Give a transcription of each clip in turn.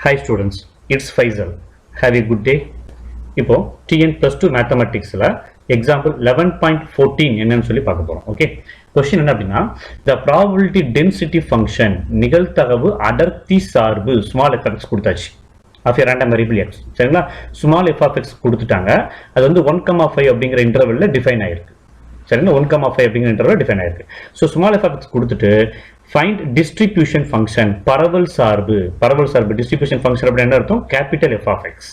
Hi students, it's Faisal. Have a good day. இப்போ TN plus 2 மேத்தமெட்டிக்ஸ்ல example 11.14 என்னன்னு சொல்லி பார்க்க போறோம். ஓகே, கொஸ்டின் என்ன அப்படின்னா the probability density function நிகழ்தகவு அடர்த்தி சார்பு small f of x கொடுத்தாச்சு of a random variable x. சரிங்களா, small f of x கொடுத்துட்டாங்க. அது வந்து 1,5 அப்படிங்கிற இன்டர்வல்ல டிஃபைன் ஆயிருக்கு. சரிங்களா, 1,5 அப்படிங்கிற இன்டர்வல் டிஃபைன் ஆயிருக்கு. So small f of x கொடுத்துட்டு ஃபைண்ட் டிஸ்ட்ரிபியூஷன் ஃபங்க்ஷன் பரவல் சார்பு டிஸ்ட்ரிபியூஷன் ஃபங்க்ஷன் அப்படின்னு என்ன அர்த்தம்? Capital F of x.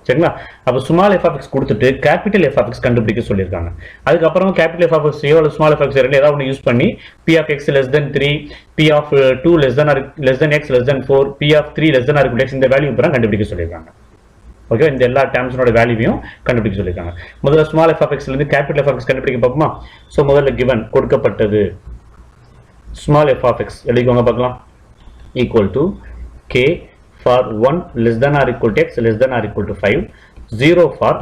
சரிங்களா, அப்போ ஸ்மால் எஃப் ஆஃப் எக்ஸ் கொடுத்துட்டு கேபிட்டல் எஃப் ஆஃப் எக்ஸ் கண்டுபிடிக்க சொல்லியிருக்காங்க. அதுக்கப்புறம் capital F of x small f of x ஏதாவது ஒன்று யூஸ் பண்ணி P of x less than 3, P of 2 less than x less than 4, P of 3 less than R X இந்த value தான் கண்டுபிடிக்க சொல்லியிருக்காங்க. ஓகே, இந்த எல்லா டேர்ம்ஸோட வேல்யூவையும் கண்டுபிடிக்க சொல்லியிருக்காங்க. முதல்ல ஸ்மால் எஃப் ஆஃப் எக்ஸ்ல இருந்து கேபிட்டல் எஃப் ஆஃப் எக்ஸ் கண்டுபிடிக்க பார்ப்போமா? ஸோ முதல்ல கிவன் கொடுக்கப்பட்டது ஸ்மால் எஃப் ஆஃப் எக்ஸ் எழுதிக்கோங்க பார்க்கலாம். Equal to K for 1 less than or equal to X less than or equal to 5, 0 for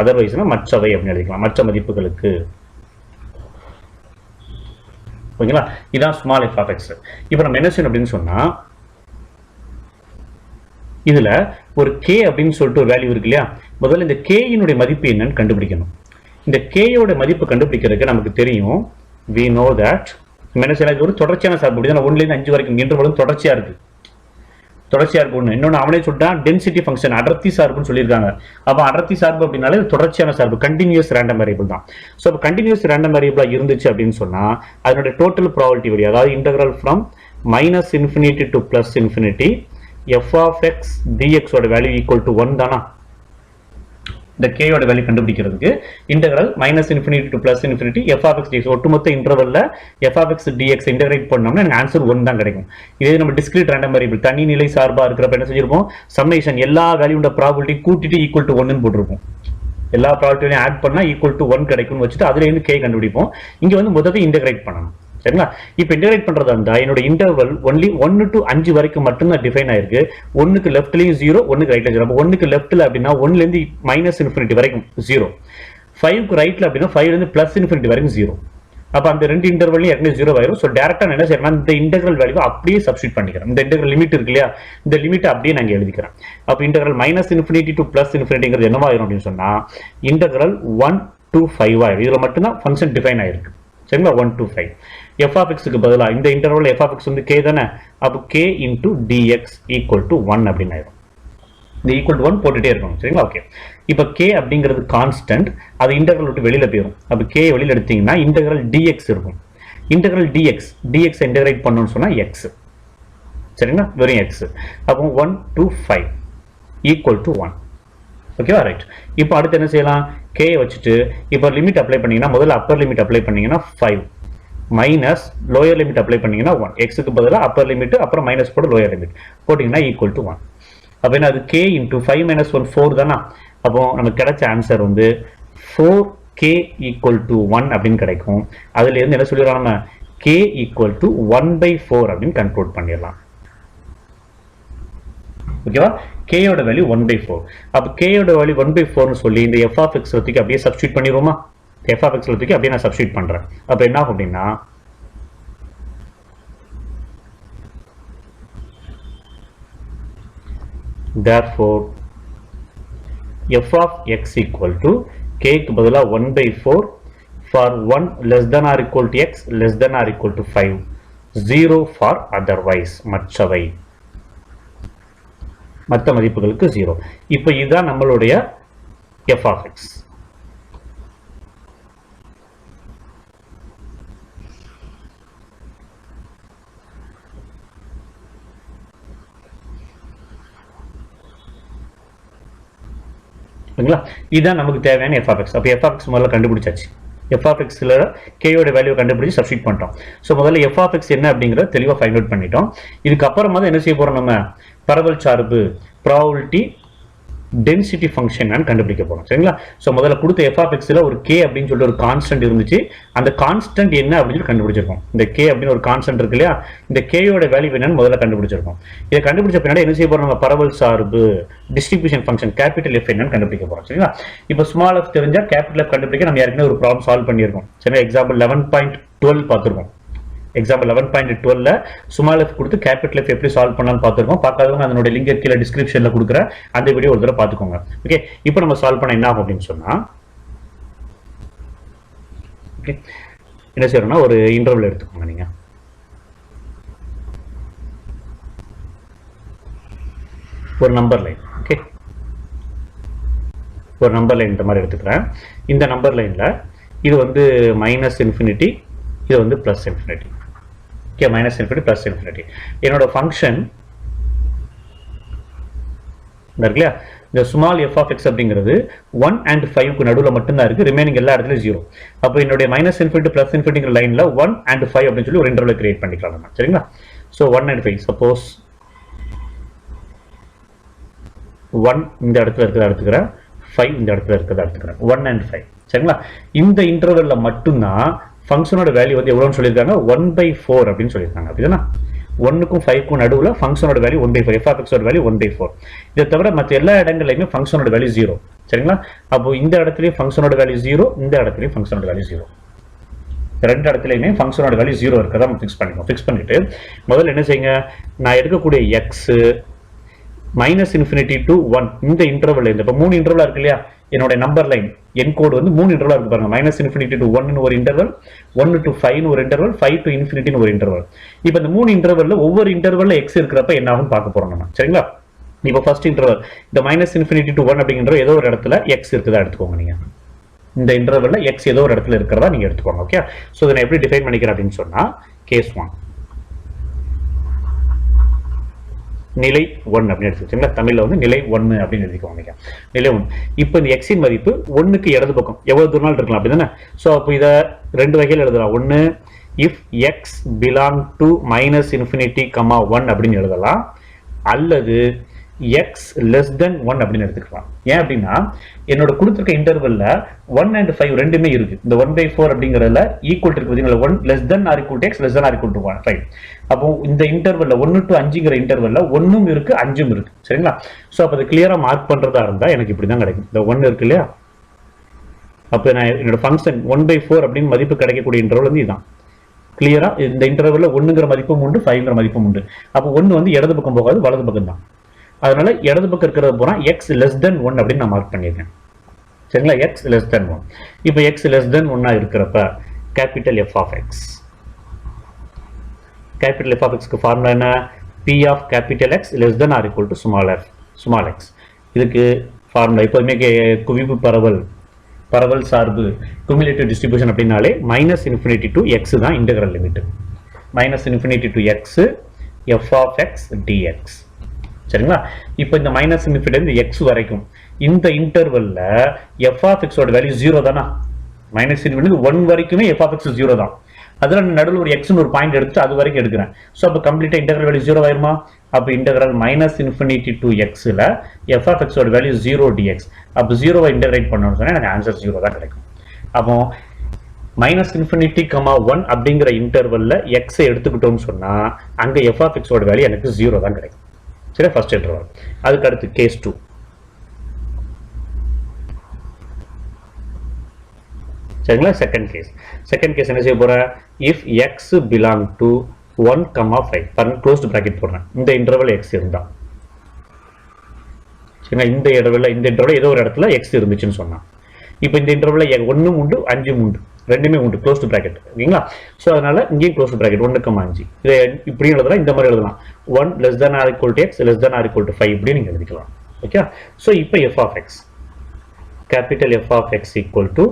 அதர்வைஸ்னா மற்றவை அப்படின்னு எழுதிக்கலாம், மற்ற மதிப்புகளுக்கு. ஓகேங்களா, இதான் ஸ்மால் எஃப் ஆஃப் எக்ஸ். இப்போ நம்ம என்ன செய்யணும் அப்படின்னு சொன்னா, இதுல ஒரு k அப்படின்னு சொல்லிட்டு ஒரு வேல்யூ இருக்கு இல்லையா, முதல்ல இந்த k இனுடைய மதிப்பு என்னன்னு கண்டுபிடிக்கணும். இந்த k யோட மதிப்பு கண்டுபிடிக்கிறதுக்கு நமக்கு தெரியும், we know that இது ஒரு தொடர்ச்சியான சார்பு. 1 ல இருந்து 5 வரைக்கும் இன்டர்வல் தொடர்ச்சியா இருக்கு. ஒண்ணு இன்னொன்னு அவனே சொல்லிட்டான் டென்சிட்டி ஃபங்க்ஷன் அடர்த்தி சார்புன்னு சொல்லியிருக்காங்க. அப்ப அடர்த்தி சார்பு அப்படின்னாலே தொடர்ச்சியான சார்பு, கண்டினியூஸ் ரேண்டம் வேரியபிள் தான். ஸோ இப்போ கண்டினியூஸ் ரேண்டம் வேரியபிளா இருந்துச்சு அப்படின்னு சொன்னா அதனுடைய டோட்டல் ப்ராபபிலிட்டி வழி, அதாவது integral from -∞ to +∞ f of x dx ஓட வேல்யூ ஈக்குவல் டு 1 தானா? இந்த k ஓட வேல்யூ கண்டுபிடிக்கிறதுக்கு integral -∞ to +∞ f of x dx ஒட்டுமொத்த இன்டர்வல்ல f of x dx integrate பண்ணோம்னா எனக்கு ஆன்சர் 1 தான் கிடைக்கும். இதே நம்ம டிஸ்கிரீட் ரேண்டம் வேரியபிள் தனி நிலை சார்பா இருக்கிறப்ப என்ன செஞ்சிருப்போம்? சம்மேஷன் எல்லா வேல்யூட ப்ராபபிலிட்டி கூட்டிட்டு ஈக்குவல் டு 1 ன்னு போட்டுருப்போம். எல்லா ப்ராபபிலிட்டியும் ஆட் பண்ணா ஈக்குவல் டு 1 கிடைக்கும்னு வச்சுட்டு அதுல இருந்து k கண்டுபிடிப்போம். இங்க வந்து மொத்தத்தை இன்டகிரேட் பண்ணணும். சரிங்களா, இப்போ இன்டகிரேட் பண்றதா இருந்தா என்னோட இன்டர்வல் ஒன்லி 1 to 5 வரைக்கும் மட்டும்தான் டிஃபைன் ஆயிருக்கு. 1க்கு லெஃப்ட்லயும் 0, 1க்கு ரைட்ல 0. அப்போ 1க்கு லெஃப்ட்ல அப்படின்னா 1ல இருந்து -∞ வரைக்கும் 0, 5க்கு ரைட்ல அப்படின்னா 5ல இருந்து +∞ வரைக்கும் 0. அப்ப அந்த ரெண்டு இன்டர்வல்லையும் ஏற்கனவே 0 ஆயிரும். ஸோ டேரக்டா என்ன செய்யறேன், இந்த இன்டெகிரல் வேல்யூ அப்படியே சப்ஸ்டிட் பண்ணிக்கிறேன். இந்த இன்டெகிரல் லிமிட் இருக்கு இல்லையா, இந்த லிமிட் அப்படியே நாங்க எழுதிக்கிறேன். அப்ப இன்டெகிரல் -∞ to +∞ என்னவா ஆயிரும் அப்படின்னு சொன்னா இன்டெகிரல் 1 to 5 ஆயிரும். இதுல மட்டும்தான் ஃபங்க்ஷன் டிஃபைன் ஆயிருக்கு. சரிங்களா, 1 to 5. f of x க்கு பதிலா இந்த இன்டர்வல் f of x வந்து k தானே, அப்போ k into dx equal to 1 அப்படின்னு ஆயிரும். இந்த equal to 1 போட்டுட்டே இருக்கணும். சரிங்களா, ஓகே. இப்போ k அப்படிங்கிறது கான்ஸ்டன்ட், அது இன்டர்வல் விட்டு வெளியில போயிடும். அப்போ k வெளியில எடுத்தீங்கன்னா இன்டெகிரல் dx இருக்கும். இன்டெகிரல் dx இன்டகிரேட் பண்ணணும்னு சொன்னா x. சரிங்களா, வெறும் x. அப்போ 1 to 5 equal to 1. ஓகேவா, ரைட். இப்போ அடுத்து என்ன செய்யலாம், k வச்சுட்டு இப்போ லிமிட் அப்ளை பண்ணீங்கன்னா முதல்ல அப்பர் லிமிட் அப்ளை பண்ணீங்கன்னா 5 மைனஸ் லோயர் லிமிட் அப்ளை பண்ணீங்கன்னா 1, எக்ஸுக்கு பதிலாக அப்பர் லிமிட் அப்புறம் மைனஸ் போட்டு லோயர் லிமிட் போட்டீங்கன்னா ஈக்குவல் டு 1. அப்போ என்ன அது k into 5 - 1 4 தானா? அப்போ நமக்கு கிடைச்ச ஆன்சர் வந்து 4k equal to 1 அப்படின்னு கிடைக்கும். அதுல இருந்து என்ன சொல்லிடுறோம், நம்ம k equal to 1/4 அப்படின்னு கன்க்ளூட் பண்ணிடலாம். ஓகேவா, k யோட வேல்யூ 1/4. அப்ப k யோட வேல்யூ 1/4 சொல்லி இந்த f of x தூக்கி அப்படியே சப்ஸ்டிட் பண்ணிடுவோமா? f of x தூக்கி அப்படியே நான் சப்ஸ்டிட் பண்றேன். அப்ப என்ன ஆகும் அப்படின்னா therefore f of x equal to k க்கு பதிலா 1/4 for 1 less than or equal to x less than or equal to 5, 0 for otherwise மற்றவை, மற்ற மதிப்புகளுக்கு 0. இப்போ இதுதான் நம்மளுடைய f of x. இதுதான் நமக்கு தேவையான f of x. அப்போ f of x முதல்ல கண்டுபிடிச்சாச்சு. f of x ல k யோட வேல்யூ கண்டுபிடிச்சு சப்ஸ்டிட் பண்ணிட்டோம். ஸோ முதல்ல f of x என்ன அப்படிங்கிறத தெளிவாக ஃபைண்ட் அவுட் பண்ணிட்டோம். இதுக்கு அப்புறமா தான் என்ன செய்ய போறோம், நம்ம பரவல் சார்பு ப்ராபபிலிட்டி டென்சிட்டி ஃபங்க்ஷன் கண்டுபிடிக்க போறோம். சரிங்களா, ஸோ முதல்ல கொடுத்த f of x ல ஒரு k அப்படின்னு சொல்லிட்டு ஒரு கான்ஸ்டன்ட் இருந்துச்சு. அந்த கான்ஸ்டன்ட் என்ன அப்படின்னு கண்டுபிடிச்சிருக்கோம். இந்த k அப்படின்னு ஒரு கான்ஸ்டன்ட் இருக்கு இல்லையா, இந்த k யோட வேல்யூ என்னன்னு முதல்ல கண்டுபிடிச்சிருக்கோம். இதை கண்டுபிடிச்ச பின்னாடி என்ன செய்ய போறோம், நம்ம பரவல் சார்பு டிஸ்ட்ரிபியூஷன் ஃபங்க்ஷன் கேபிட்டல் f என்னன்னு கண்டுபிடிக்க போறோம். சரிங்களா, இப்போ ஸ்மால் f தெரிஞ்சா கேபிட்டல் f கண்டுபிடிக்க நம்ம ஏற்கனவே ஒரு ப்ராப்ளம் சால்வ் பண்ணியிருக்கோம். சரிங்களா, எக்ஸாம்பிள் 11.12 பார்த்துருக்கோம். எக்ஸாம்பிள் 11.12ல ஸ்மால் எஃப் கொடுத்து கேபிட்டல் எஃப் எப்படி சால்வ் பண்ணலாம்னு பார்த்துருக்கோம். பார்க்காதவங்க அதனுடைய லிங்க் கீழே டிஸ்கிரிப்ஷன்ல கொடுக்குற அந்த வீடியோ ஒரு தடவை பார்த்துக்கோங்க. ஓகே, இப்போ நம்ம சால்வ் பண்ண என்ன ஆகும் அப்படின்னு சொன்னா, ஓகே என்ன செய்யறோம்னா ஒரு இன்டர்வல் எடுத்துக்கோங்க. நீங்க ஒரு நம்பர் லைன், ஓகே ஒரு நம்பர் லைன் இந்த மாதிரி எடுத்துக்கிறேன். இந்த நம்பர் லைன்ல இது வந்து மைனஸ் இன்ஃபினிட்டி, இது வந்து plus infinity. Okay, minus infinity plus infinity. என்னோட ஃபங்க்ஷன் இருக்கு இல்லையா, இந்த ஸ்மால் எஃப் ஆஃப் எக்ஸ் அப்படிங்கிறது 1 and 5க்கு நடுவில் மட்டும்தான் இருக்கு, ரிமைனிங் எல்லா இடத்துலையும் 0. அப்போ என்னுடைய மைனஸ் இன்ஃபினிட்டி பிளஸ் இன்ஃபினிட்டிங்கிற லைன்ல 1 and 5 அப்படின்னு சொல்லி ஒரு இன்டர்வல் கிரியேட் பண்ணிக்கலாம் நம்ம. சரிங்களா? ஸோ 1 and 5, சப்போஸ் 1 இந்த இடத்துல இருக்கிறத எடுத்துக்கிறேன், 5 இந்த இடத்துல இருக்கிறத எடுத்துக்கிறேன், 1 and 5. சரிங்களா? இந்த இன்டர்வல்ல மட்டும்தான் ஃபங்க்ஷனோட வேல்யூ வந்து எவ்வளோன்னு சொல்லியிருக்காங்க, 1/4 அப்படின்னு சொல்லியிருக்காங்க. அப்படிதானே? 1க்கும் 5க்கும் நடுவில் ஃபங்க்ஷனோட வேல்யூ 1/4, எஃப் ஆஃப் எக்ஸோட வேல்யூ 1/4. இதை தவிர மற்ற எல்லா இடங்கள்லையுமே ஃபங்க்ஷனோட வேல்யூ 0. சரிங்களா? அப்போ இந்த இடத்துலையும் ஃபங்க்ஷனோட வேல்யூ 0, இந்த இடத்துலையும் ஃபங்க்ஷனோட வேல்யூ 0. ரெண்டு இடத்துலையுமே ஃபங்க்ஷனோட வேல்யூ 0 இருக்கதான் நம்ம ஃபிக்ஸ் பண்ணிக்கணும். ஃபிக்ஸ் பண்ணிட்டு முதல்ல என்ன செய்யுங்க, நான் எடுக்கக்கூடிய எக்ஸ் மைனஸ் இன்ஃபினிட்டி டு 1 இந்த இன்டர்வல் இருந்து, இப்போ 3 இன்டர்வலா இருக்கு இல்லையா, என்னோட நம்பர் லைன் என் கோடு வந்து 3 இன்டர்வலா இருக்கு பாருங்க. மைனஸ் இன்ஃபினிட்டி டு 1 ஒரு இன்டர்வல், 1 to 5 ஒரு இன்டர்வல், 5 to infinity ஒரு இன்டர்வல். இப்போ இந்த 3 இன்டர்வல்ல ஒவ்வொரு இன்டர்வல்ல எக்ஸ் இருக்கிறப்ப என்ன ஆகும் பார்க்க போறோம் நம்ம. சரிங்களா? இப்போ ஃபர்ஸ்ட் இன்டர்வல் இந்த மைனஸ் இன்ஃபினிட்டி டு 1 அப்படிங்கிற ஏதோ ஒரு இடத்துல எக்ஸ் இருக்குதா எடுத்துக்கோங்க. நீங்க இந்த இன்டர்வல்ல எக்ஸ் ஏதோ ஒரு இடத்துல இருக்கிறதா நீங்க எடுத்துக்கோங்க. ஓகே, ஸோ இதை நான் எப்படி டிஃபைன் பண்ணிக்கிறேன் அப்படின்னு சொன்னா, கேஸ் 1 நிலை 1 அப்படின்னு எடுத்துக்கிட்டீங்களா, தமிழ்ல வந்து நிலை 1 அப்படின்னு எழுதிக்கோங்க. நிலை 1. இப்போ இந்த எக்ஸின் மதிப்பு 1க்கு இடது பக்கம் எவ்வளவு தூரம் இருக்கலாம் அப்படிதானே. ஸோ அப்போ இதை ரெண்டு வகையில் எழுதலாம். ஒன்று if X belong to minus infinity comma 1 அப்படின்னு எழுதலாம், அல்லது எக்ஸ் லெஸ் தென் 1 அப்படின்னு எடுத்துக்கலாம். ஏன் அப்படின்னா என்னோட கொடுத்துருக்க இன்டர்வல்ல 1 and 5 ரெண்டுமே இருக்கு. இந்த 1/4 அப்படிங்கிறதுல ஈக்குவல் இருக்கு பார்த்தீங்களா, 1 less than or equal to x less than or equal to 5. அப்போ இந்த இன்டர்வல்ல 1 to 5ங்கிற இன்டர்வல்ல 1ம் இருக்கு 5ம் இருக்கு. சரிங்களா? ஸோ அப்போ அதை கிளியரா மார்க் பண்றதா இருந்தா எனக்கு இப்படி தான் கிடைக்கும். இந்த 1 இருக்கு இல்லையா, அப்போ நான் என்னோட ஃபங்க்ஷன் 1/4 அப்படின்னு மதிப்பு கிடைக்கக்கூடிய இன்டர்வல் வந்து இதுதான். கிளியரா இந்த இன்டர்வல்ல 1ங்கிற மதிப்பும் உண்டு, 5ங்கிற மதிப்பும் உண்டு. அப்போ 1 வந்து இடது பக்கம் போகாது, வலது பக்கம் தான். அதனால இடது பக்கம் இருக்கிறது போனா எக்ஸ் லெஸ் தென் 1 அப்படின்னு நான் மார்க் பண்ணியிருக்கேன். சரிங்களா? X less than 1. இப்போ எக்ஸ் லெஸ் தென் 1 இருக்கிறப்ப capital F of X, capital F of எக்ஸ்க்கு ஃபார்முலா என்ன, P of capital X less than or equal to small X. இதுக்கு ஃபார்முலா எப்போதுமே குவிப்பு பரவல் சார்பு குமுலேட்டிவ் டிஸ்ட்ரிபியூஷன் அப்படின்னாலே மைனஸ் இன்ஃபினிட்டி டு எக்ஸ் தான் integral limit. Minus infinity to X F of X dx. சரிங்களா? இப்போ இந்த மைனஸ் இன்ஃபினிட்டி எக்ஸ் வரைக்கும் இந்த இன்டர்வல்ல எஃப் ஆஃப் எக்ஸோட வேல்யூ 0 தானா, மைனஸ் இன்ஃபினிட்டி 1 வரைக்குமே எஃப் ஆஃப் எக்ஸ் 0 தான். அதில் நடுவில் ஒரு எக்ஸ்னு ஒரு பாயிண்ட் எடுத்து அது வரைக்கும் எடுக்கிறேன். ஸோ அப்போ கம்ப்ளீட்டாக இன்டெகிரல் வேல்யூ 0 ஆயிருமா? அப்போ இன்டெகிரல் மைனஸ் இன்ஃபினிட்டி டு எக்ஸில் எஃப் ஆஃப் எக்ஸோட வேல்யூ 0 டிஎக்ஸ். அப்போ 0வை இன்டெகிரேட் பண்ணணும்னு சொன்னால் எனக்கு ஆன்சர் 0 தான் கிடைக்கும். அப்போ மைனஸ் இன்ஃபினிட்டி கமா 1 அப்படிங்கிற இன்டர்வல்ல எக்ஸை எடுத்துக்கிட்டோம்னு சொன்னா அங்க எஃப் ஆஃப் எக்ஸோட வேல்யூ எனக்கு 0 தான் கிடைக்கும். சரி, ஃபர்ஸ்ட் இன்டர்வல். அதுக்கு அடுத்து கேஸ் 2. சரிங்களா? செகண்ட் கேஸ் என்ன செய்ய போறேன், இஃப் எக்ஸ் பிலாங் டு 1, 5 பாருங்க, க்ளோஸ்ட் பிராக்கெட் போடுறேன். இந்த இன்டர்வல் எக்ஸ் இருந்தா, சரிங்களா, இந்த இன்டர்வல் ஏதோ ஒரு இடத்துல எக்ஸ் இருந்துச்சுன்னு சொன்னா, இப்போ இந்த இன்டர்வல்ல 1 உண்டு 5 உண்டு, ரெண்டுமே உண்டு, க்ளோஸ்ட் பிராக்கெட். ஓகேங்களா? ஸோ அதனால இங்கேயும் க்ளோஸ்ட் பிராக்கெட் 1, 5. இதை இப்படியும் எழுதலாம், இந்த மாதிரி எழுதலாம். 1 less than or equal to x less than or equal to 5 இப்படி நீங்க எழுதிக்கலாம். ஓகே, ஸோ இப்போ f of X, capital F of x equal to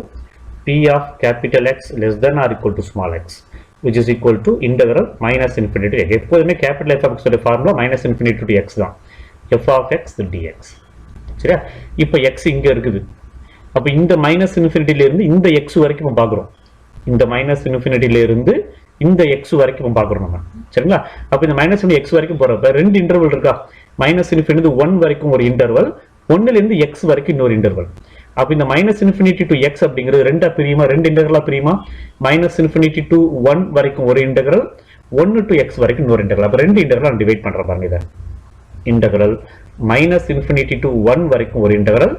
P of capital X less than or equal to small x which is equal to integral minus infinity to x. எப்போதுமே capital F of எக்ஸோட formula minus infinity to X தான், F of X dx. சரியா? இப்போ X இங்கே இருக்குது. அப்போ இந்த minus இன்ஃபினிட்டியிலிருந்து இந்த எக்ஸ் வரைக்கும் பார்க்குறோம், இந்த மைனஸ் இன்ஃபினிட்டியிலிருந்து இந்த எக்ஸ் வரைக்கும் பார்க்குறோம் நம்ம. சரிங்களா? அப்போ இந்த மைனஸ் எக்ஸ் வரைக்கும் போகிறப்ப ரெண்டு இன்டர்வல் இருக்கா, மைனஸ் இன்ஃபினிட்டி 1 வரைக்கும் ஒரு இன்டர்வல், 1லேருந்து எக்ஸ் வரைக்கும் இன்னொரு இன்டர்வல். அப்போ இந்த மைனஸ் இன்ஃபினிட்டி டு எக்ஸ் அப்படிங்கிறது ரெண்டா பிரியுமா, ரெண்டு இன்டர்வலா பிரியுமா, மைனஸ் இன்ஃபினிட்டி டு 1 வரைக்கும் ஒரு இன்டர்வல், 1 to x வரைக்கும் இன்னொரு இன்டர்வல். அப்போ ரெண்டு இன்டர்வல் நான் டிவைட் பண்ற பாருங்க. இதை இன்டர்வல் மைனஸ் இன்ஃபினிட்டி டு 1 வரைக்கும் ஒரு இன்டர்வல்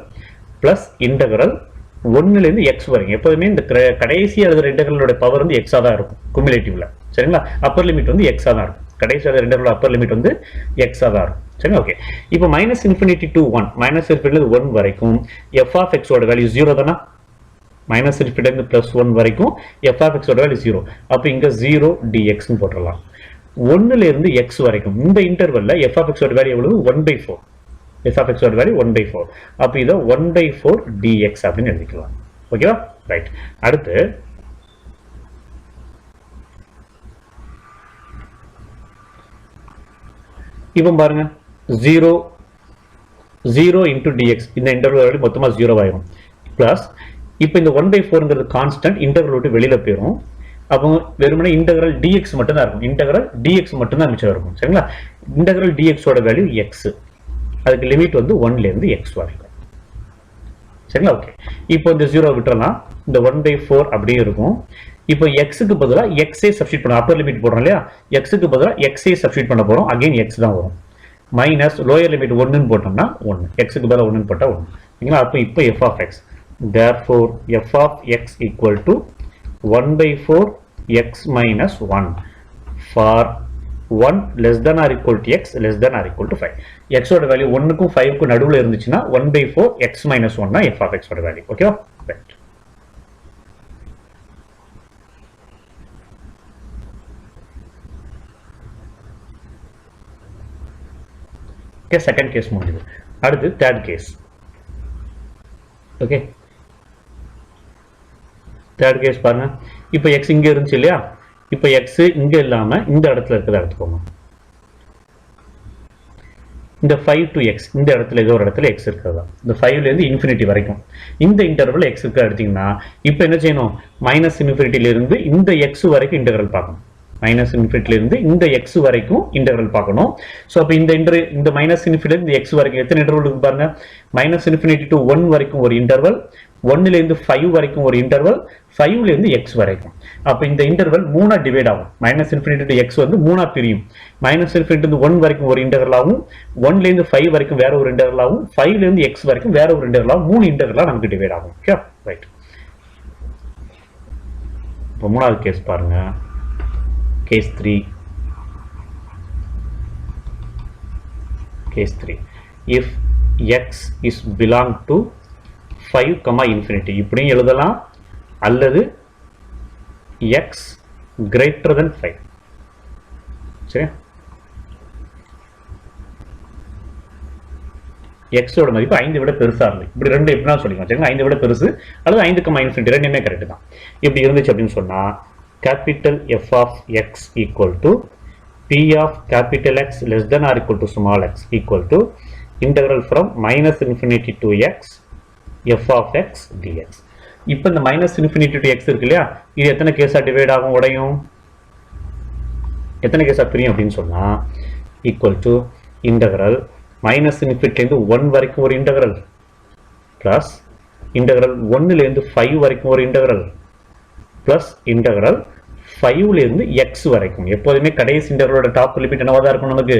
பிளஸ் இன்டர்வல் 1லேருந்து x வரைக்கும். எப்போதுமே இந்த கடைசி எழுதுற இன்டர்வலோட பவர் வந்து எக்ஸா தான் இருக்கும் குமுலேட்டிவ்ல. சரிங்களா? அப்பர் லிமிட் வந்து எக்ஸா தான் இருக்கும். கடைசியாக ரெண்டு அப்பர் லிமிட் வந்து எக்ஸா தான் இருக்கும். சரிங்களா? ஓகே. இப்போ minus infinity to 1, minus infinity 1 வரைக்கும் எஃப் ஆஃப் எக்ஸோட வேல்யூ 0 தானா? மைனஸ் இன்ஃபினிட்டி பிளஸ் 1 வரைக்கும் எஃப் ஆஃப் எக்ஸோட வேல்யூ 0. அப்போ இங்க 0 dx ன்னு போட்டுடலாம். 1ல இருந்து x வரைக்கும் இந்த இன்டர்வல்ல எஃப் ஆஃப் எக்ஸோட வேல்யூ எவ்வளவு? 1/4. எஃப் ஆஃப் எக்ஸோட வேல்யூ 1/4. அப்போ இதை 1/4 dx அப்படின்னு எழுதிக்கலாம். ஓகேவா? ரைட். அடுத்து இப்போ பாருங்க 0 into dx இந்த இன்டர்வல் வேல்யூ மொத்தமா 0 ஆயிரும். பிளஸ் இப்போ இந்த 1/4ங்கிறது கான்ஸ்டன்ட், இன்டர்வல் விட்டு வெளியில போயிடும். அப்போ வெறுமனே இன்டெக்ரல் dx மட்டும் தான் இருக்கும். இன்டெக்ரல் dx மட்டும் தான் மிச்சம் இருக்கும். சரிங்களா? இன்டெக்ரல் dx ஓட வேல்யூ x. அதுக்கு லிமிட் வந்து 1ல இருந்து x வரைக்கும். சரிங்களா? ஓகே. இப்போ இந்த 0 விட்டுறலாம். இந்த 1/4 அப்படியே இருக்கும். இப்போ x-க்கு பதிலா x-ஐ சப்ஸ்டிட் பண்ண அப்பர் லிமிட் போடுறோம் இல்லையா? x-க்கு பதிலா x-ஐ சப்ஸ்டிட் பண்ண போறோம். அகைன் x தான் வரும். மைனஸ் லோயர் லிமிட் 1 ன்னு போட்டோம்னா 1. x-க்கு பதிலா 1 ன்னு போட்டா 1. சரிங்களா? அப்போ இப்போ f of x. Therefore f of x equal to 1/4 x minus 1 for 1 less than or equal to x less than or equal to 5. x ஓட வேல்யூ 1 க்கும் 5 க்கும் நடுவுல இருந்துச்சுன்னா 1/4 x minus 1 தான் f of x ஓட வேல்யூ. ஓகேவா? Right. Okay, second case முடிஞ்சது. அடுத்து third case. Okay, third case பாருங்க. இப்போ x இங்க இருந்துச்சு இல்லையா? இப்போ x இங்க இல்லாம இந்த இடத்துல இருக்கிறத எடுத்துக்கோங்க. இந்த 5 to x இந்த இடத்துல ஏதோ ஒரு இடத்துல x இருக்கிறதா? இந்த 5ல இருந்து இன்ஃபினிட்டி வரைக்கும் இந்த இன்டர்வல் x க்கு எடுத்தீங்கன்னா இப்போ என்ன செய்யணும்? மைனஸ் இன்ஃபினிட்டில இருந்து இந்த x வரைக்கும் இன்டெக்ரல் பார்க்கணும். மைனஸ் இன்ஃபினிட்டில இருந்து இந்த x வரைக்கும் இன்டெக்ரல் பார்க்கணும். ஸோ அப்போ இந்த மைனஸ் இன்ஃபினிட்டி இந்த x வரைக்கும் எத்தனை இன்டர்வல் இருக்கு பாருங்க. மைனஸ் இன்ஃபினிட்டி டு 1 வரைக்கும் ஒரு இன்டர்வல், 1ல இருந்து 5 வரைக்கும் ஒரு இன்டர்வல், 5ல இருந்து x வரைக்கும். அப்போ இந்த இன்டர்வல் 3ஆ டிவைட் ஆகும். மைனஸ் இன்ஃபினிட்டி டு x வந்து 3ஆ பிரியும். மைனஸ் இன்ஃபினிட்டி டு 1 வரைக்கும் ஒரு இன்டர்வல் ஆகும், 1ல இருந்து 5 வரைக்கும் வேற ஒரு இன்டர்வல் ஆகும், 5ல இருந்து x வரைக்கும் வேற ஒரு இன்டர்வல் ஆகும். 3 இன்டர்வலா நமக்கு டிவைட் ஆகும். Okay, right. இப்போ மூணாவது கேஸ் பாருங்க. Case 3. Case 3. If x is belong to 5, infinity இப்படியும் எழுதலாம், அல்லது x greater than 5. சரி, x ஓட மதிப்பு 5 விட பெருசா இருக்கு. இப்படி ரெண்டு எப்படினா சொல்லிக்கலாம். சரிங்களா? 5 விட பெருசு அல்லது 5, infinity ரெண்டுமே கரெக்ட் தான். இப்படி இருந்துச்சு அப்படின்னு சொன்னா capital F of x equal to P of capital X less than or equal to small x equal to integral from minus infinity to x f of x dx. இப்போ இந்த minus infinity to x இருக்கு இல்லையா? இது எத்தனை கேஸா divide ஆகும்? உடையும். எத்தனை கேஸா பிரியும் அப்படின்னு சொன்னா equal to integral minus infinity இருந்து 1 வரைக்கும் ஒரு integral plus integral 1ல இருந்து 5 வரைக்கும் ஒரு integral plus integral 5ல இருந்து x வரைக்கும். எப்போதுமே கடைசி இன்டெக்ரலோட டாப் லிமிட் என்னவா தான் இருக்கும்? நமக்கு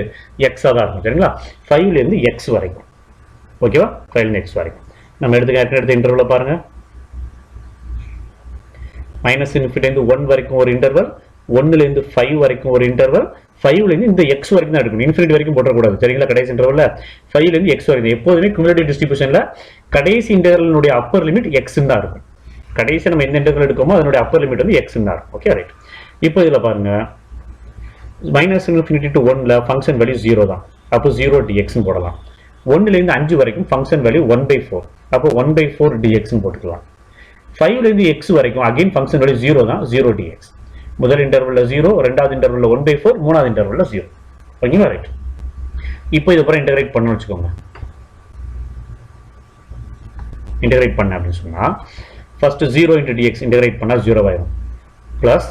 x ஆ தான் இருக்கும். சரிங்களா? 5ல இருந்து x வரைக்கும். ஓகேவா? 5ல இருந்து x வரைக்கும். நம்ம எடுத்த இன்டர்வலை பாருங்க. மைனஸ் இன்ஃபினிட்டி இருந்து 1 வரைக்கும் ஒரு இன்டர்வல், 1ல இருந்து 5 வரைக்கும் ஒரு இன்டர்வல், 5ல இருந்து இந்த x வரைக்கும் தான் எடுக்கணும். இன்ஃபினிட்டி வரைக்கும் போடக்கூடாது. சரிங்களா? கடைசி இன்டர்வல்ல 5ல இருந்து x வரைக்கும். எப்போதுமே குமுலேட்டிவ் டிஸ்ட்ரிபியூஷன்ல கடைசி இன்டர்வலினுடைய அப்பர் லிமிட் x தான் இருக்கும். கடைசி நம்ம எந்த இன்டெக்ரல் எடுக்கோமோ அதனுடைய அப்பர் லிமிட் வந்து x தான் இருக்கும். Okay, right. இப்போ இதுல பாருங்க, மைனஸ் இன்ஃபினிட்டி டு 1ல ஃபங்க்ஷன் வேல்யூ 0 தான். அப்போ 0 dx ன்னு போடலாம். 1ல இருந்து 5 வரைக்கும் ஃபங்க்ஷன் வேல்யூ 1/4. அப்போ 1/4 dx ன்னு போட்டுக்கலாம். 5ல இருந்து x வரைக்கும் அகைன் ஃபங்க்ஷன் வேல்யூ 0 தான், 0 dx. முதல் இன்டர்வல்ல 0, இரண்டாவது இன்டர்வல்ல 1/4, மூணாவது இன்டர்வல்ல 0. ஓகேங்களா? ரைட். இப்போ இது அப்புறம் இன்டகிரேட் பண்ணணும்னு வச்சுக்கோங்க. இன்டகிரேட் பண்ண அப்படின்னு சொன்னா ஃபர்ஸ்ட் 0 into dx இன்டகிரேட் பண்ணா 0 ஆயிரும். பிளஸ்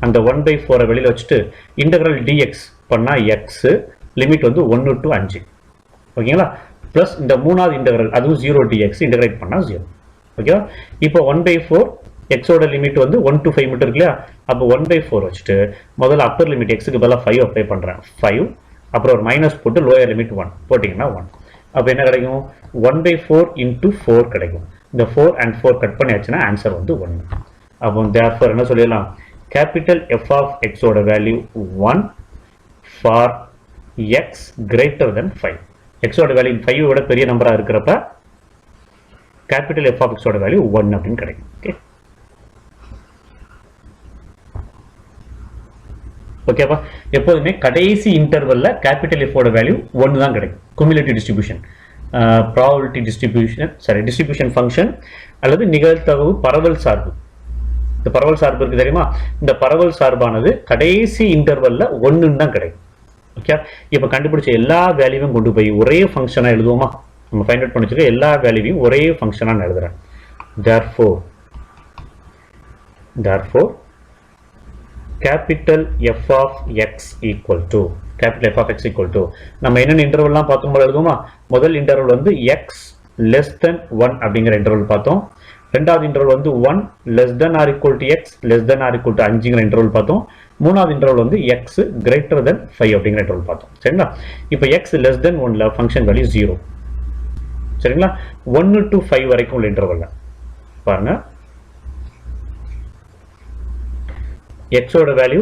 அந்த 1/4 வெளியில வச்சுட்டு இன்டகிரல் dx பண்ணா x லிமிட் வந்து 1 to 5. ஓகேங்களா? பிளஸ் இந்த மூணாவது இன்டகிரல் அதுவும் 0 dx இன்டகிரேட் பண்ணா 0. ஓகேவா? இப்போ 1/4 x ஓட லிமிட் வந்து 1 to 5 மட்டும் இருக்கு இல்லையா? அப்போ 1/4 வச்சுட்டு முதல்ல அப்பர் லிமிட் x க்கு பதிலா 5 அப்ளை பண்றேன். 5 அப்புறம் ஒரு மைனஸ் போட்டு லோயர் லிமிட் 1 போட்டீங்கன்னா 1. அப்போ என்ன கிடைக்கும்? 1/4 into 4 கிடைக்கும். இந்த 4 and 4 கட் பண்ணியாச்சுன்னா ஆன்சர் வந்து 1. அப்போ therefore என்ன சொல்லிடலாம்? capital F of x ஓட value 1 for x greater than 5. x ஓட வேல்யூ 5 விட பெரிய நம்பரா இருக்கிறப்ப capital F of x ஓட வேல்யூ 1 அப்படின்னு கிடைக்கும். ஓகே ஓகேப்பா, எப்போதுமே கடைசி இன்டர்வல்ல கேபிட்டல் எஃப் ஓட வேல்யூ 1 தான் கிடைக்கும். Cumulative distribution, probability distribution, distribution function அல்லது நிகழ்தகவு பரவல் சார்பு. இந்த பரவல் சார்பு இருக்கு தெரியுமா, இந்த பரவல் சார்பானது கடைசி இன்டர்வல்ல 1 தான் கிடைக்கும். ஓகே, இப்போ கண்டுபிடிச்ச எல்லா வேல்யூவும் கொண்டு போய் ஒரே ஃபங்க்ஷனா எழுதுவோமா? நம்ம ஃபைண்ட் அவுட் பண்ணிச்சிருக்க எல்லா வேல்யூவையும் ஒரே ஃபங்க்ஷனா நான் எழுதுறேன். therefore capital F of x equal to நம்ம என்னென்ன இன்டர்வல்லாம் பார்த்தோம் போல எழுதுவோமா? முதல் இன்டர்வல் வந்து x less than 1 அப்படிங்கிற இன்டர்வல் பார்த்தோம். ரெண்டாவது இன்டர்வல் வந்து 1 less than or equal to x less than or equal to 5ங்கிற இன்டர்வல் பார்த்தோம். மூணாவது இன்டர்வல் வந்து x greater than 5 அப்படிங்கிற இன்டர்வல் பார்த்தோம். சரிங்களா? இப்போ x less than 1ல ஃபங்க்ஷன் வேல்யூ 0. சரிங்களா? 1 to 5 வரைக்கும் உள்ள இன்டர்வல்ல பாருங்க, x ஓட வேல்யூ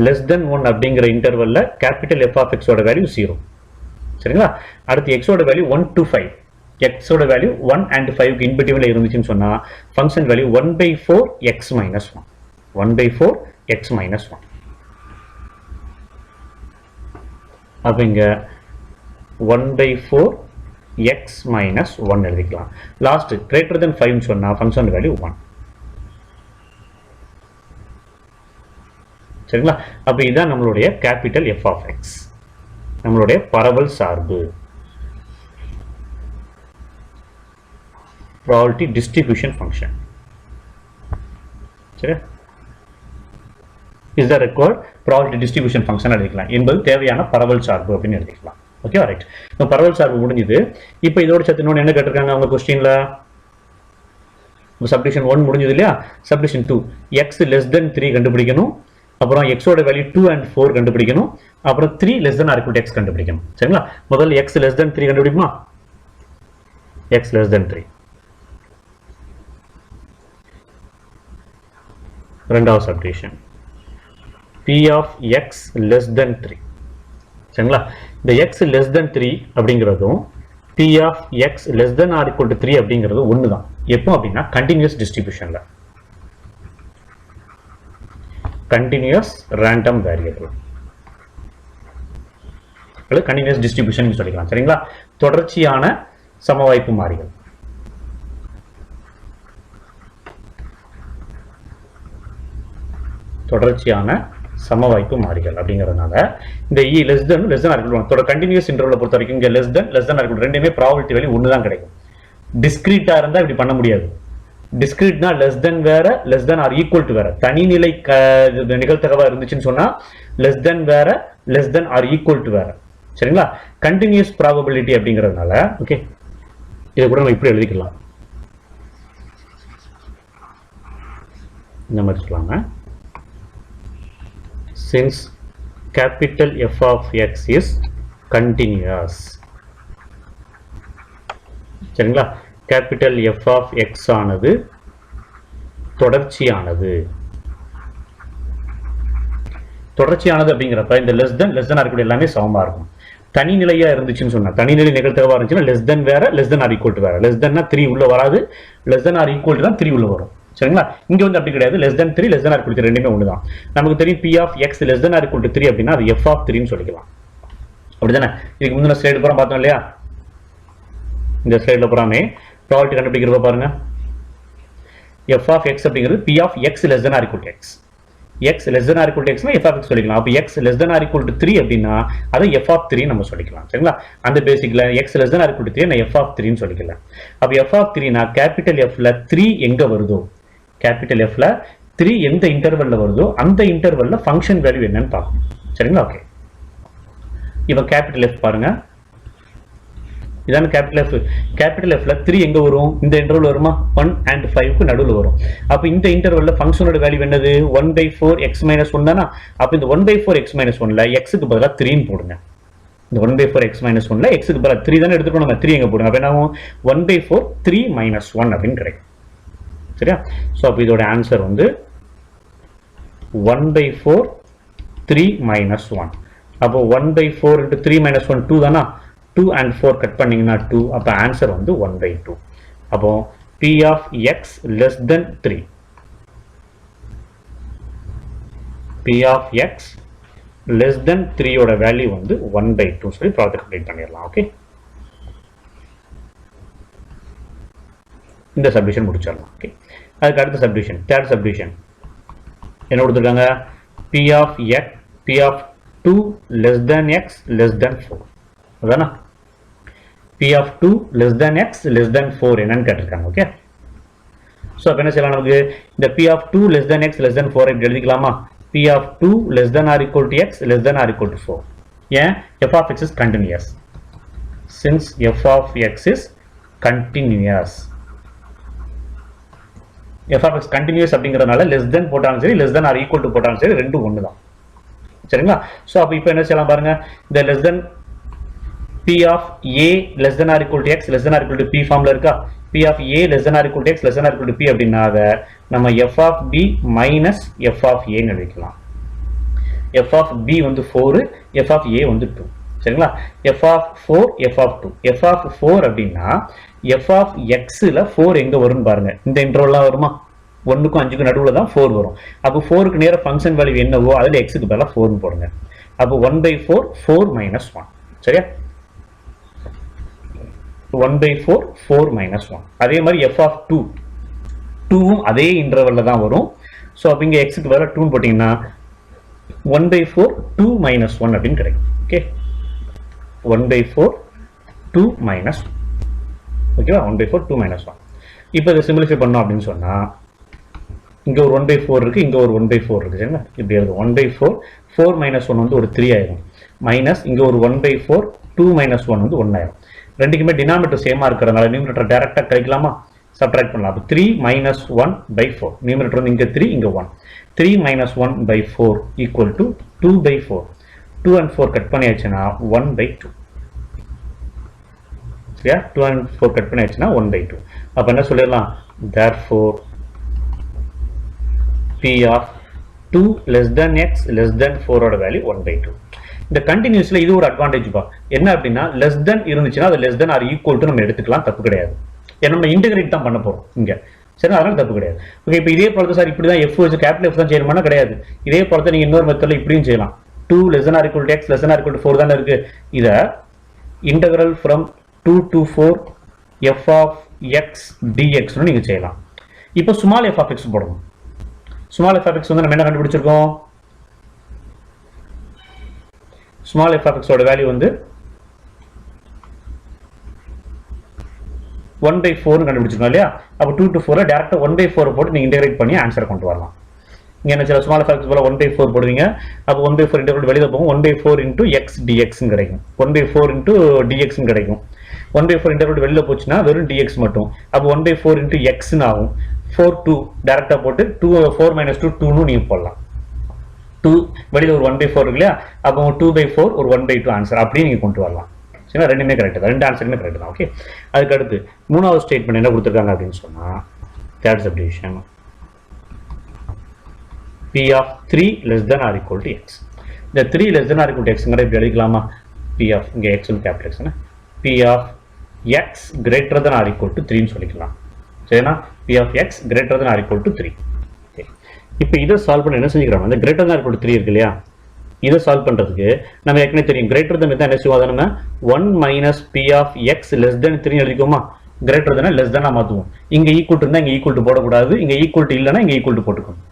less than 1 அப்படிங்கிற இன்டர்வல்ல கேபிட்டல் F of x ஓட வேல்யூ 0. சரிங்களா? அடுத்து x ஓட வேல்யூ 1 to 5. x ஓட வேல்யூ 1 and 5 க்கு இன்பிட்வீன்ல இருந்துச்சுன்னு சொன்னா function value 1/4 x minus 1. 1/4 x minus 1. அப்ப இங்க 1/4 x minus 1 எழுதிக்கலாம். லாஸ்ட் greater than 5 ன்னு சொன்னா ஃபங்க்ஷன் வேல்யூ 1. சரிங்களா? அப்ப இதுதான் நம்மளுடைய கேபிட்டல் F of x, நம்மளுடைய பரவல் சார்பு, ப்ராபபிலிட்டி டிஸ்ட்ரிபியூஷன் ஃபங்க்ஷன். சரி, is the required probability distribution function எழுதிக்கலாம் என்பது தேவையான பரவல் சார்பு அப்படின்னு எழுதிக்கலாம். ஓகே ரைட், இப்போ பரவல் சார்பு முடிஞ்சது. இப்போ இதோட சேர்த்து இன்னொன்று என்ன கேட்டிருக்காங்க அவங்க கொஸ்டின்ல? சப்டிஷன் 1 முடிஞ்சது இல்லையா? சப்டிஷன் 2 x less than 3 கண்டுபிடிக்கணும். அப்புறம் x ஓட வேல்யூ 2 and 4 கண்டுபிடிக்கணும். அப்புறம் 3 less than or equal to x கண்டுபிடிக்கணும். சரிங்களா? முதல்ல x less than 3 கண்டுபிடிக்குமா? x less than 3. ரெண்டாவது submission p of x less than 3. சரிங்களா? இந்த x less than 3 அப்படிங்கிறதும் p of x less than or equal to 3 அப்படிங்கிறது ஒன்று தான். எப்போ அப்படின்னா கண்டினியூஸ் டிஸ்ட்ரிபியூஷன்ல, கண்டினியூஸ் ரேண்டம் வேரியபிள் அல்லது கண்டினியூஸ் டிஸ்ட்ரிபியூஷன் சொல்லிக்கலாம். சரிங்களா? தொடர்ச்சியான சமவாய்ப்பு மாறிகள். தொடர்ச்சியான சமவாய்ப்பு மாறிகள் அப்படிங்கிறதுனால இந்த e less than or equal to 1 continuous இன்டர்வலை பொறுத்த வரைக்கும் இங்க less than or equal to ரெண்டுமே ப்ராபபிலிட்டி வேல்யூ 1 தான் கிடைக்கும். டிஸ்கிரீட்டா இருந்தா இப்படி பண்ண முடியாது. டிஸ்கிரீட்னா less than வேற, less than or equal to வேற. தனிநிலை நிகழ்தகவா இருந்துச்சுன்னு சொன்னா less than வேற, less than or equal to வேற. சரிங்களா? கண்டினியூஸ் ப்ராபபிலிட்டி அப்படிங்கிறதுனால ஓகே, இதை கூட நம்ம இப்படி எழுதிக்கலாம். இந்த மாதிரி சொல்லலாங்க. Since capital F of x is continuous. சரிங்களா? கேபிட்டல் F of x ஆனது தொடர்ச்சியானது. தொடர்ச்சியானது அப்படிங்கிறப்ப இந்த less than or equal எல்லாமே சமமா இருக்கும். தனிநிலையா இருந்துச்சுன்னு சொன்னா, தனிநிலை நிகழ்தகவா இருந்துச்சுன்னா less than வேற, less than or equal to வேற. less than 3 உள்ள வராது, less than or equal to தான் 3 உள்ள வரும். சரிங்களா? இங்க வந்து அப்படி கிடையாது. less than 3 less than or equal to ரெண்டுமே ஒண்ணுதான். நமக்கு தெரியும் p of x less than or equal to 3 அப்படின்னா அது f of 3 ன்னு சொல்லிக்கலாம். அப்படிதானே? இதுக்கு முந்தின ஸ்லைடு பூரா பார்த்தோம் இல்லையா? இந்த ஸ்லைட்ல பூராமே ப்ராபபிலிட்டி கண்டுபிடிக்கிறப்ப பாருங்க, f of x அப்படிங்கிறது p of x less than or equal to x. x less than or equal to x னா f of x சொல்லிக்கலாம். அப்ப x less than or equal to 3 அப்படின்னா அதை f of 3 நம்ம சொல்லிக்கலாம். சரிங்களா? அந்த பேசிக்ல x less than or equal to 3 நான் f of 3 ன்னு சொல்லிக்கலாம். அப்ப f of 3 னா கேபிட்டல் F ல 3 எங்க வருதோ, கேபிட்டல் F ல 3 எந்த இன்டர்வல்ல வருதோ அந்த இன்டர்வல்ல ஃபங்க்ஷன் வேல்யூ என்னன்னு பார்க்கணும். சரிங்களா? ஓகே, இப்போ கேபிட்டல் F பாருங்க, இதான கேபிட்டல் F. கேபிட்டல் F ல 3 எங்க வரும்? இந்த இன்டர்வல் வருமா? 1 and 5 க்கு நடுவுல வரும். அப்ப இந்த இன்டர்வல்ல ஃபங்க்ஷனோட வேல்யூ என்னது? 1/4 x minus 1 தானா? அப்ப இந்த 1/4 x minus 1 ல x க்கு பதிலா 3 ன்னு போடுங்க. இந்த 1/4 x minus 1 ல x க்கு பதிலா 3 தான எடுத்துக்கணும். நம்ம 3 எங்க போடுங்க? அப்ப என்ன ஆகும்? 1/4 3 minus 1 அப்படினு கிடைக்கும். சரியா? சோ அப்ப இதோட ஆன்சர் வந்து 1 by 4 3 minus 1. அப்போ 1 by 4 into 3 minus 1 2 தானா, 2 and 4 கட் பண்ணீங்கன்னா 2. அப்போ ஆன்சர் வந்து 1 by 2. அப்போ P of x less than 3. P of x less than 3 ஓட வேல்யூ வந்து 1 by 2 சொல்லி ப்ராப்ளத்தை கம்ப்ளீட் பண்ணிடலாம். ஓகே, இந்த சப்டிவிஷன் முடிச்சிடலாம். ஓகே, அதுக்கு அடுத்த சப்டிவிஷன், தேர்ட் சப்டிவிஷன் என்ன கொடுத்துருக்காங்க? P of x, P of 2 less than x less than 4. அதானா P of 2 less than x less than 4 என்னன்னு கேட்டிருக்காங்க. ஓகே, ஸோ அப்போ என்ன செய்யலாம்? நமக்கு இந்த P of 2 less than x less than 4 இப்படி எழுதிக்கலாமா? P of 2 less than or equal to x less than or equal to 4. ஏன்? f of x is continuous. Since f of x is continuous, f of x continuous அப்படிங்கிறதுனால less than போட்டாலும் சரி less than or equal to போட்டாலும் சரி ரெண்டும் ஒன்று தான். சரிங்களா? ஸோ அப்போ இப்போ என்ன செய்யலாம் பாருங்க, இந்த less than P of a less than or equal to x less than or equal to p ஃபார்ம்ல இருக்கா? P of a less than or equal to x less than or equal to p அப்படின்னாக நம்ம f of b minus f of a ன்னு எழுதிக்கலாம். f of b வந்து 4, f of a வந்து 2. சரிங்களா? f of 4, f of 2. f of 4 அப்படின்னா f of x ல 4 எங்க வரும்னு பாருங்க. இந்த இன்டர்வல்லாம் வருமா? 1க்கும் 5க்கும் நடுவுல தான் 4 வரும். அப்போ 4க்கு நேர ஃபங்க்ஷன் வேல்யூ என்னவோ அதுல x க்கு பதிலா 4 ன்னு போடுங்க. அப்போ 1 by 4 4 minus 1. சரியா? 1 by 4 4 minus 1. அதே மாதிரி f of 2 2வும் அதே இன்டர்வல்ல தான் வரும். ஸோ அப்போ இங்கே x க்கு பதிலா 2 போட்டிங்கன்னா 1 by 4 2 minus 1 அப்படின்னு கிடைக்கும். Okay, 1 by 4 2 minus 1. ஓகேவா? 1 by 4 2 minus 1. இப்போ இதை சிம்பிளிஃபை பண்ணோம் அப்படின்னு சொன்னா இங்க ஒரு 1 by 4 இருக்கு, இங்க ஒரு 1 by 4 இருக்கு. சரிங்களா? இப்படி எழுதும் 1 by 4 4 minus 1 வந்து ஒரு 3 ஆயிரும். மைனஸ் இங்க ஒரு 1 by 4 2 minus 1 வந்து 1 ஆயிரும். ரெண்டுக்குமே டினாமினேட்டர் சேமா இருக்கிறதுனால நியூமரேட்டர் டைரக்டா கழிக்கலாமா? சப்ட்ராக்ட் பண்ணலாம். அப்போ 3 minus 1 by 4. நியூமரேட்டர் வந்து இங்க 3 இங்க 1. 3 minus 1 by 4 equal to 2 by 4. 2 and 4 cut பண்ணியாச்சுன்னா 1 by 2. சரியா? 2 and 4 கட் பண்ணியாச்சுன்னா 1 by 2. அப்ப என்ன சொல்லிடலாம்? therefore P of 2 less than x less than 4 ஓட வேல்யூ 1 by 2. இந்த கண்டினியூஸ்ல இது ஒரு அட்வான்டேஜ் பா. என்ன அப்படின்னா less than இருந்துச்சுன்னா அது less than or equal to நம்ம எடுத்துக்கலாம், தப்பு கிடையாது. ஏன்னா நம்ம இன்டகிரேட் தான் பண்ண போறோம் இங்க. சரி, அதனால தப்பு கிடையாது. ஓகே, இப்போ இதே போல சார் இப்படி தான் f வச்சு கேபிட்டல் f தான் செய்யணும்னா கிடையாது. இதே போல தான் நீங்க இன்னொரு மெத்தட்ல இப்படியும் செய்யலாம். 2 less than or equal to x less than or equal to 4 தானே இருக்கு. இத integral from 2 to 4 f of x dx னு நீங்க செய்யலாம். இப்போ ஸ்மால் f of x போடணும். ஸ்மால் f of x வந்து நம்ம என்ன கண்டுபிடிச்சிருக்கோம்? ஸ்மால் f of x ஓட வேல்யூ வந்து 1 by 4 னு கண்டுபிடிச்சிருக்கோம் இல்லையா? அப்போ 2 to 4 டைரக்டா 1 by 4 போட்டு நீங்க இன்டகிரேட் பண்ணி ஆன்சர் கொண்டு வரலாம். இங்க என்ன செய்யலாம்? ஸ்மால் f of x போல 1 by 4 போடுவீங்க. அப்போ 1 by 4 இன்டகிரேட் வெளியில போகும். 1 by 4 into x dx னு கிடைக்கும். 1 by 4 into dx னு கிடைக்கும். 1 by 4 இன்டகிரேட் வெளியில போச்சுன்னா வெறும் dx மட்டும். அப்போ 1 by 4 into x னு ஆகும். 4 2 டைரக்டா போட்டு 2 4 minus 2 2 னு நீங்க போடலாம். 2 வெளியில ஒரு 1 by 4 இருக்கு இல்லையா? அப்போ 2 by 4 ஒரு 1 by 2 ஆன்சர் அப்படியே நீங்க கொண்டு வரலாம். சரிங்களா? ரெண்டுமே கரெக்ட் தான், ரெண்டு ஆன்சருமே கரெக்ட் தான். ஓகே, அதுக்கு அடுத்து மூணாவது ஸ்டேட்மெண்ட் என்ன கொடுத்துருக்காங்க அப்படின்னு சொன்னா third subdivision P of 3 less than or equal to x. இந்த 3 less than or equal to x ங்கற இப்படி எழுதிக்கலாமா? P of இங்க x னு கேபிட்டல் x னு P of x greater than or equal to 3 னு சொல்லிக்கலாம். சரினா? P of x greater than or equal to 3. Okay, இப்போ இத solve பண்ண என்ன செஞ்சிரோம்? அந்த greater than or equal to 3 இருக்கு இல்லையா? இத சால்வ் பண்றதுக்கு நம்ம ஏற்கனவே தெரியும் greater than என்ன செய்வோம்? நம்ம 1 minus P of x less than 3 எழுதிக்கோமா? greater than less than மாத்துவோம். இங்க equal to இருந்தா இங்க equal to போட கூடாது, இங்க equal to இல்லனா இங்க equal to போட்டுக்கணும்.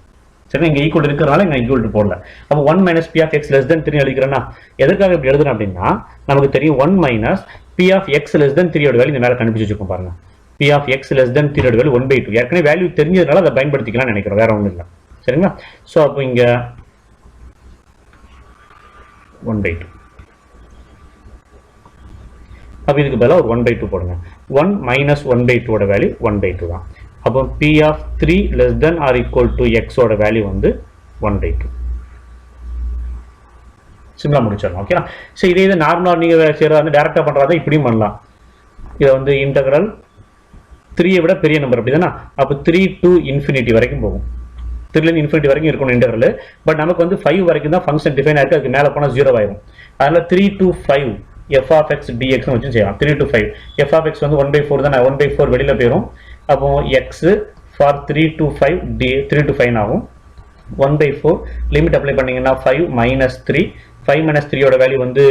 சரி, இங்க equal to இருக்கறனால இங்க equal to போடல. அப்ப 1 minus P of x less than 3 எழுதிக்கிறேனா? எதற்காக இப்படி எழுதுறேன் அப்படினா நமக்கு தெரியும் 1 minus P of x less than 3 ஓட வேல்யூ இந்த மேல கண்டுபிடிச்சு வச்சிருக்கோம் பாருங்க. P of x less than 3 ஓட வேல்யூ 1 by 2. ஏற்கனவே வேல்யூ தெரிஞ்சதனால அதை பயன்படுத்திக்கலாம் நினைக்கிறேன், வேற ஒண்ணும் இல்ல. சரிங்களா? சோ அப்ப இங்க 1 by 2. அப்ப இதுக்கு பதிலா ஒரு 1 by 2 போடுங்க. 1 minus 1 by 2 ஓட வேல்யூ 1 by 2 தான். அப்போ P of 3 less than or equal to x ஓட வேல்யூ வந்து 1 by 2. சிம்பிளா முடிச்சிடலாம். ஓகேனா? சோ இதே இது நார்மலா நீங்க செய்யறதா வந்து டைரக்டா பண்றதா இப்படியும் பண்ணலாம். இது வந்து இன்டகிரல் 3 விட பெரிய நம்பர் அப்படிதானா? அப்ப 3 to infinity வரைக்கும் போகும். 3லேருந்து இன்ஃபினிட்டி வரைக்கும் இருக்கணும் இன்டர்வல். பட் நமக்கு வந்து 5 வரைக்கும் தான் ஃபங்க்ஷன் டிஃபைன் ஆயிருக்கு. அதுக்கு மேலே போனால் 0 ஆயிரும். அதனால 3 to 5 f of x dx வச்சு செய்யலாம். 3 to 5 f of x வந்து 1/4 தான். 1/4 வெளியில போயிடும். அப்போ x for 3 to 5 ஆகும். 1/4 லிமிட் அப்ளை பண்ணீங்கன்னா 5 minus 3 5 minus 3 ஓட வேல்யூ வந்து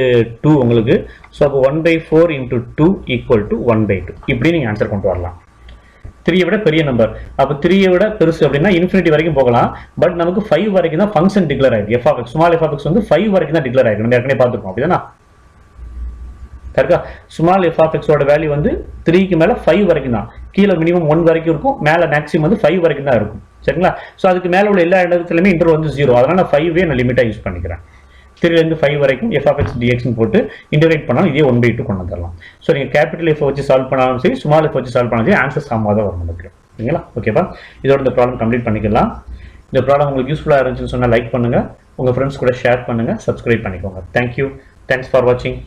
2 உங்களுக்கு. ஸோ அப்போ 1/4 into 2 equal to 1/2. இப்படி நீங்கள் ஆன்சர் கொண்டு வரலாம். 3 விட பெரிய நம்பர். அப்போ 3 விட பெருசு அப்படின்னா இன்ஃபினிட்டி வரைக்கும் போகலாம். பட் நமக்கு 5 வரைக்கும் தான் ஃபங்க்ஷன் டிக்ளேர் ஆயிருக்கு. f of x small f of x வந்து 5 வரைக்கும் தான் டிக்ளேர் ஆயிருக்கு. நம்ம ஏற்கனவே பார்த்துருக்கோம். அப்படிதானா? சரிக்கா? ஸ்மால் f of x ஓட வேல்யூ வந்து 3க்கு மேல 5 வரைக்கும் தான். கீழே மினிமம் 1 வரைக்கும் இருக்கும். மேல மேக்ஸிமம் வந்து 5 வரைக்கும் தான் இருக்கும். சரிங்களா? ஸோ அதுக்கு மேல உள்ள எல்லா இடத்துலையுமே இன்டர்வல் வந்து 0. அதனால நான் 5 நான் லிமிட்டா யூஸ் பண்ணிக்கிறேன். 3லேருந்து 5 வரைக்கும் f of x dx போட்டு இன்டகிரேட் பண்ணாலும் இதே 1/2 கொண்டு வந்துடலாம். ஸோ நீங்கள் கேபிட்டல் f வச்சு சால்வ் பண்ணாலும் சரி, ஸ்மால் f வச்சு சால்வ் பண்ணாலும் சரி, ஆன்சர் சமமாக தான் வரும் நமக்கு. சரிங்களா? ஓகேப்பா? இதோட இந்த ப்ராப்ளம் கம்ப்ளீட் பண்ணிக்கலாம். இந்த ப்ராப்ளம் உங்களுக்கு யூஸ்ஃபுல்லாக இருந்துச்சுன்னு சொன்னால் லைக் பண்ணுங்க, உங்கள் ஃப்ரெண்ட்ஸ் கூட ஷேர் பண்ணுங்க, சப்ஸ்கிரைப் பண்ணிக்கோங்க. தேங்க்யூ. தேங்க்ஸ் ஃபார் வாட்சிங்.